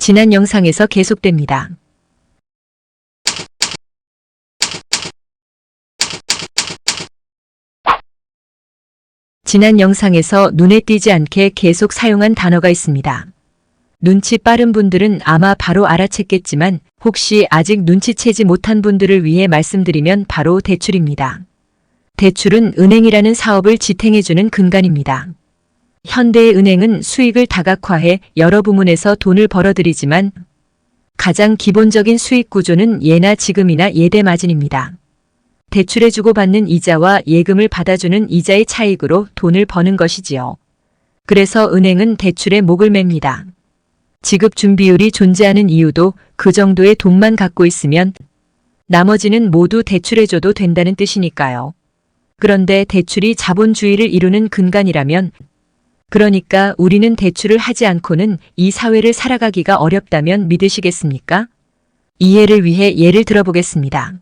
지난 영상에서 계속됩니다. 지난 영상에서 눈에 띄지 않게 계속 사용한 단어가 있습니다. 눈치 빠른 분들은 아마 바로 알아챘겠지만 혹시 아직 눈치채지 못한 분들을 위해 말씀드리면 바로 대출입니다. 대출은 은행이라는 사업을 지탱해주는 근간입니다. 현대의 은행은 수익을 다각화해 여러 부문에서 돈을 벌어들이지만 가장 기본적인 수익 구조는 예나 지금이나 예대 마진입니다. 대출에 주고받는 이자와 예금을 받아주는 이자의 차익으로 돈을 버는 것이지요. 그래서 은행은 대출에 목을 맵니다. 지급 준비율이 존재하는 이유도 그 정도의 돈만 갖고 있으면 나머지는 모두 대출해줘도 된다는 뜻이니까요. 그런데 대출이 자본주의를 이루는 근간이라면 그러니까 우리는 대출을 하지 않고는 이 사회를 살아가기가 어렵다면 믿으시겠습니까? 이해를 위해 예를 들어보겠습니다.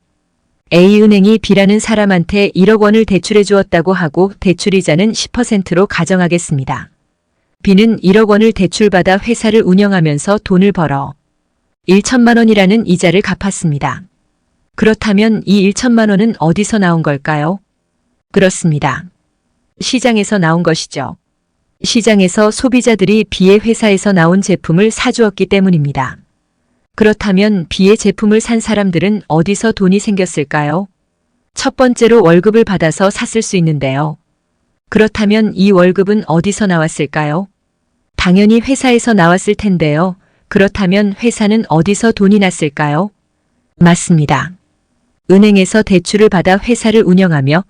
A은행이 B라는 사람한테 1억 원을 대출해 주었다고 하고 대출이자는 10%로 가정하겠습니다. B는 1억 원을 대출받아 회사를 운영하면서 돈을 벌어 1천만 원이라는 이자를 갚았습니다. 그렇다면 이 1천만 원은 어디서 나온 걸까요? 그렇습니다. 시장에서 나온 것이죠. 시장에서 소비자들이 B의 회사에서 나온 제품을 사주었기 때문입니다. 그렇다면 B의 제품을 산 사람들은 어디서 돈이 생겼을까요? 첫 번째로 월급을 받아서 샀을 수 있는데요. 그렇다면 이 월급은 어디서 나왔을까요? 당연히 회사에서 나왔을 텐데요. 그렇다면 회사는 어디서 돈이 났을까요? 맞습니다. 은행에서 대출을 받아 회사를 운영하며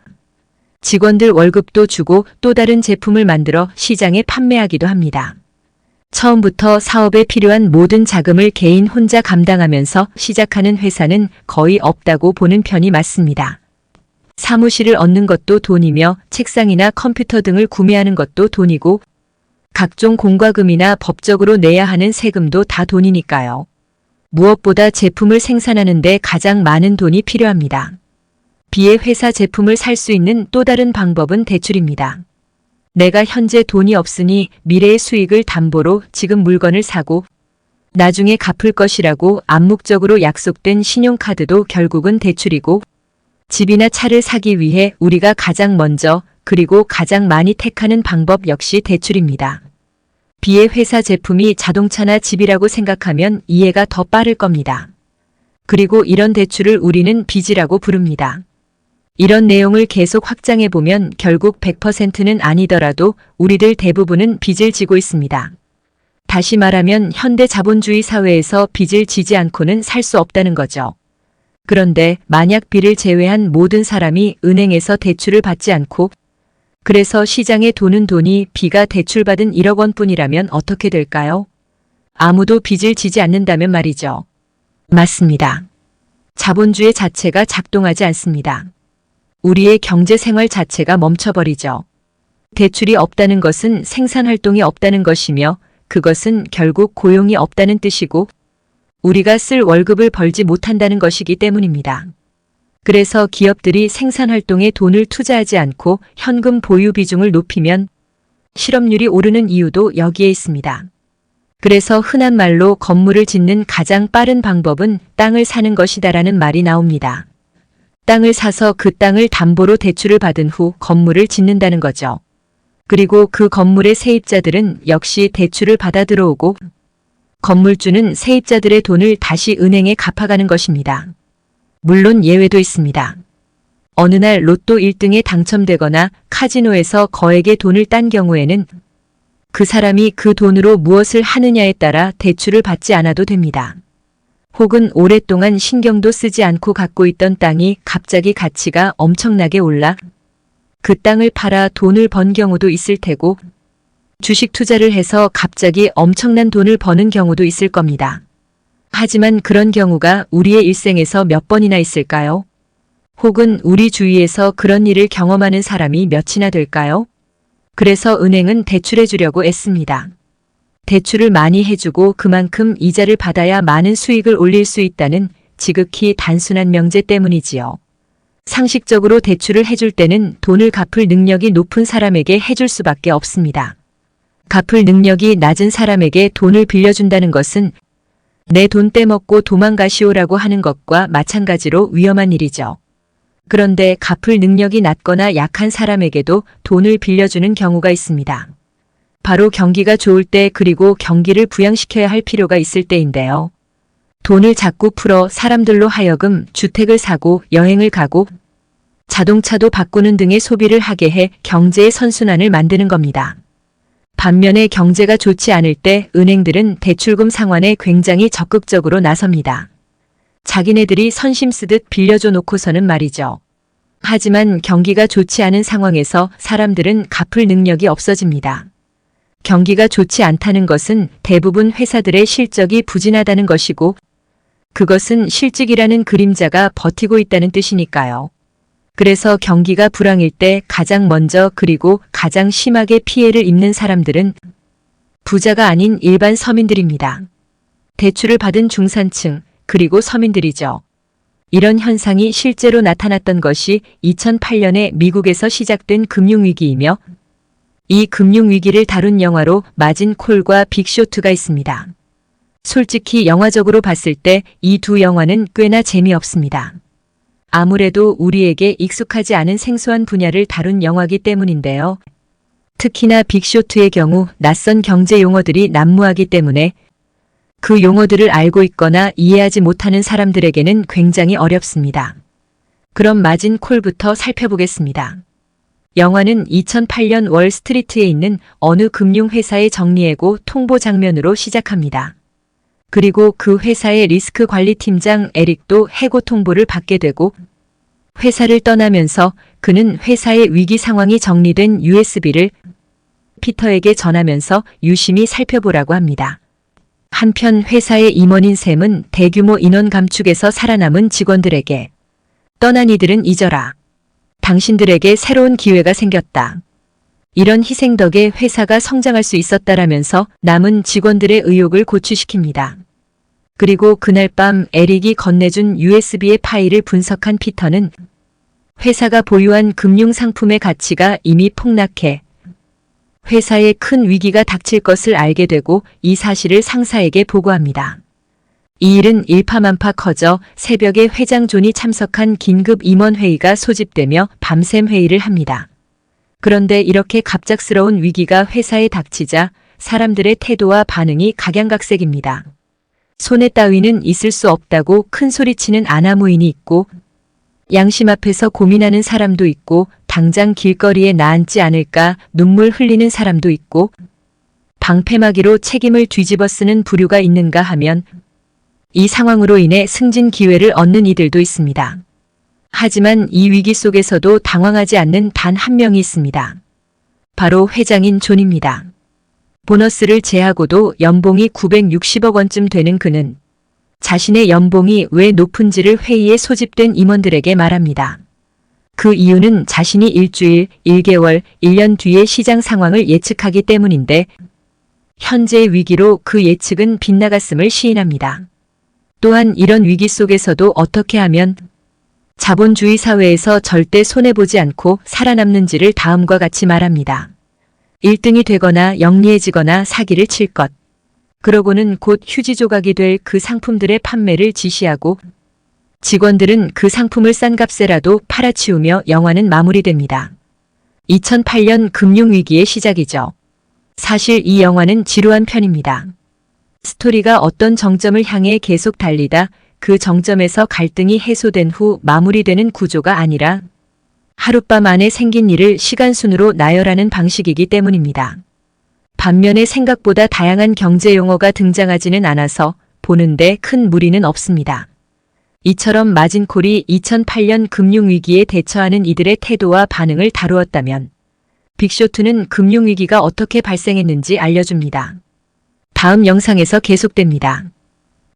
직원들 월급도 주고 또 다른 제품을 만들어 시장에 판매하기도 합니다. 처음부터 사업에 필요한 모든 자금을 개인 혼자 감당하면서 시작하는 회사는 거의 없다고 보는 편이 맞습니다. 사무실을 얻는 것도 돈이며 책상이나 컴퓨터 등을 구매하는 것도 돈이고 각종 공과금이나 법적으로 내야 하는 세금도 다 돈이니까요. 무엇보다 제품을 생산하는 데 가장 많은 돈이 필요합니다. B의 회사 제품을 살 수 있는 또 다른 방법은 대출입니다. 내가 현재 돈이 없으니 미래의 수익을 담보로 지금 물건을 사고 나중에 갚을 것이라고 암묵적으로 약속된 신용카드도 결국은 대출이고 집이나 차를 사기 위해 우리가 가장 먼저 그리고 가장 많이 택하는 방법 역시 대출입니다. B의 회사 제품이 자동차나 집이라고 생각하면 이해가 더 빠를 겁니다. 그리고 이런 대출을 우리는 빚이라고 부릅니다. 이런 내용을 계속 확장해보면 결국 100%는 아니더라도 우리들 대부분은 빚을 지고 있습니다. 다시 말하면 현대 자본주의 사회에서 빚을 지지 않고는 살 수 없다는 거죠. 그런데 만약 B를 제외한 모든 사람이 은행에서 대출을 받지 않고 그래서 시장에 도는 돈이 B가 대출받은 1억 원뿐이라면 어떻게 될까요? 아무도 빚을 지지 않는다면 말이죠. 맞습니다. 자본주의 자체가 작동하지 않습니다. 우리의 경제생활 자체가 멈춰버리죠. 대출이 없다는 것은 생산활동이 없다는 것이며 그것은 결국 고용이 없다는 뜻이고 우리가 쓸 월급을 벌지 못한다는 것이기 때문입니다. 그래서 기업들이 생산활동에 돈을 투자하지 않고 현금 보유 비중을 높이면 실업률이 오르는 이유도 여기에 있습니다. 그래서 흔한 말로 건물을 짓는 가장 빠른 방법은 땅을 사는 것이다라는 말이 나옵니다. 땅을 사서 그 땅을 담보로 대출을 받은 후 건물을 짓는다는 거죠. 그리고 그 건물의 세입자들은 역시 대출을 받아 들어오고 건물주는 세입자들의 돈을 다시 은행에 갚아가는 것입니다. 물론 예외도 있습니다. 어느 날 로또 1등에 당첨되거나 카지노에서 거액의 돈을 딴 경우에는 그 사람이 그 돈으로 무엇을 하느냐에 따라 대출을 받지 않아도 됩니다. 혹은 오랫동안 신경도 쓰지 않고 갖고 있던 땅이 갑자기 가치가 엄청나게 올라 그 땅을 팔아 돈을 번 경우도 있을 테고 주식 투자를 해서 갑자기 엄청난 돈을 버는 경우도 있을 겁니다. 하지만 그런 경우가 우리의 일생에서 몇 번이나 있을까요? 혹은 우리 주위에서 그런 일을 경험하는 사람이 몇이나 될까요? 그래서 은행은 대출해 주려고 애씁니다. 대출을 많이 해주고 그만큼 이자를 받아야 많은 수익을 올릴 수 있다는 지극히 단순한 명제 때문이지요. 상식적으로 대출을 해줄 때는 돈을 갚을 능력이 높은 사람에게 해줄 수밖에 없습니다. 갚을 능력이 낮은 사람에게 돈을 빌려준다는 것은 내 돈 떼먹고 도망가시오라고 하는 것과 마찬가지로 위험한 일이죠. 그런데 갚을 능력이 낮거나 약한 사람에게도 돈을 빌려주는 경우가 있습니다. 바로 경기가 좋을 때 그리고 경기를 부양시켜야 할 필요가 있을 때인데요. 돈을 자꾸 풀어 사람들로 하여금 주택을 사고 여행을 가고 자동차도 바꾸는 등의 소비를 하게 해 경제의 선순환을 만드는 겁니다. 반면에 경제가 좋지 않을 때 은행들은 대출금 상환에 굉장히 적극적으로 나섭니다. 자기네들이 선심 쓰듯 빌려줘 놓고서는 말이죠. 하지만 경기가 좋지 않은 상황에서 사람들은 갚을 능력이 없어집니다. 경기가 좋지 않다는 것은 대부분 회사들의 실적이 부진하다는 것이고 그것은 실직이라는 그림자가 버티고 있다는 뜻이니까요. 그래서 경기가 불황일 때 가장 먼저 그리고 가장 심하게 피해를 입는 사람들은 부자가 아닌 일반 서민들입니다. 대출을 받은 중산층 그리고 서민들이죠. 이런 현상이 실제로 나타났던 것이 2008년에 미국에서 시작된 금융위기이며 이 금융위기를 다룬 영화로 마진 콜과 빅쇼트가 있습니다. 솔직히 영화적으로 봤을 때 이 두 영화는 꽤나 재미없습니다. 아무래도 우리에게 익숙하지 않은 생소한 분야를 다룬 영화이기 때문인데요. 특히나 빅쇼트의 경우 낯선 경제 용어들이 난무하기 때문에 그 용어들을 알고 있거나 이해하지 못하는 사람들에게는 굉장히 어렵습니다. 그럼 마진 콜부터 살펴보겠습니다. 영화는 2008년 월스트리트에 있는 어느 금융회사의 정리해고 통보 장면으로 시작합니다. 그리고 그 회사의 리스크 관리팀장 에릭도 해고 통보를 받게 되고 회사를 떠나면서 그는 회사의 위기 상황이 정리된 USB를 피터에게 전하면서 유심히 살펴보라고 합니다. 한편 회사의 임원인 샘은 대규모 인원 감축에서 살아남은 직원들에게 떠난 이들은 잊어라. 당신들에게 새로운 기회가 생겼다. 이런 희생 덕에 회사가 성장할 수 있었다라면서 남은 직원들의 의욕을 고취시킵니다. 그리고 그날 밤 에릭이 건네준 USB의 파일을 분석한 피터는 회사가 보유한 금융상품의 가치가 이미 폭락해 회사에 큰 위기가 닥칠 것을 알게 되고 이 사실을 상사에게 보고합니다. 이 일은 일파만파 커져 새벽에 회장 존이 참석한 긴급 임원회의가 소집되며 밤샘 회의를 합니다. 그런데 이렇게 갑작스러운 위기가 회사에 닥치자 사람들의 태도와 반응이 각양각색입니다. 손해 따위는 있을 수 없다고 큰소리치는 아나무인이 있고 양심 앞에서 고민하는 사람도 있고 당장 길거리에 나앉지 않을까 눈물 흘리는 사람도 있고 방패막이로 책임을 뒤집어 쓰는 부류가 있는가 하면 이 상황으로 인해 승진 기회를 얻는 이들도 있습니다. 하지만 이 위기 속에서도 당황하지 않는 단 한 명이 있습니다. 바로 회장인 존입니다. 보너스를 제하고도 연봉이 960억 원쯤 되는 그는 자신의 연봉이 왜 높은지를 회의에 소집된 임원들에게 말합니다. 그 이유는 자신이 일주일, 1개월, 1년 뒤의 시장 상황을 예측하기 때문인데 현재의 위기로 그 예측은 빗나갔음을 시인합니다. 또한 이런 위기 속에서도 어떻게 하면 자본주의 사회에서 절대 손해보지 않고 살아남는지를 다음과 같이 말합니다. 1등이 되거나 영리해지거나 사기를 칠 것. 그러고는 곧 휴지 조각이 될 그 상품들의 판매를 지시하고 직원들은 그 상품을 싼 값에라도 팔아치우며 영화는 마무리됩니다. 2008년 금융위기의 시작이죠. 사실 이 영화는 지루한 편입니다. 스토리가 어떤 정점을 향해 계속 달리다 그 정점에서 갈등이 해소된 후 마무리되는 구조가 아니라 하룻밤 안에 생긴 일을 시간순으로 나열하는 방식이기 때문입니다. 반면에 생각보다 다양한 경제 용어가 등장하지는 않아서 보는데 큰 무리는 없습니다. 이처럼 마진 콜이 2008년 금융위기에 대처하는 이들의 태도와 반응을 다루었다면 빅쇼트는 금융위기가 어떻게 발생했는지 알려줍니다. 다음 영상에서 계속됩니다.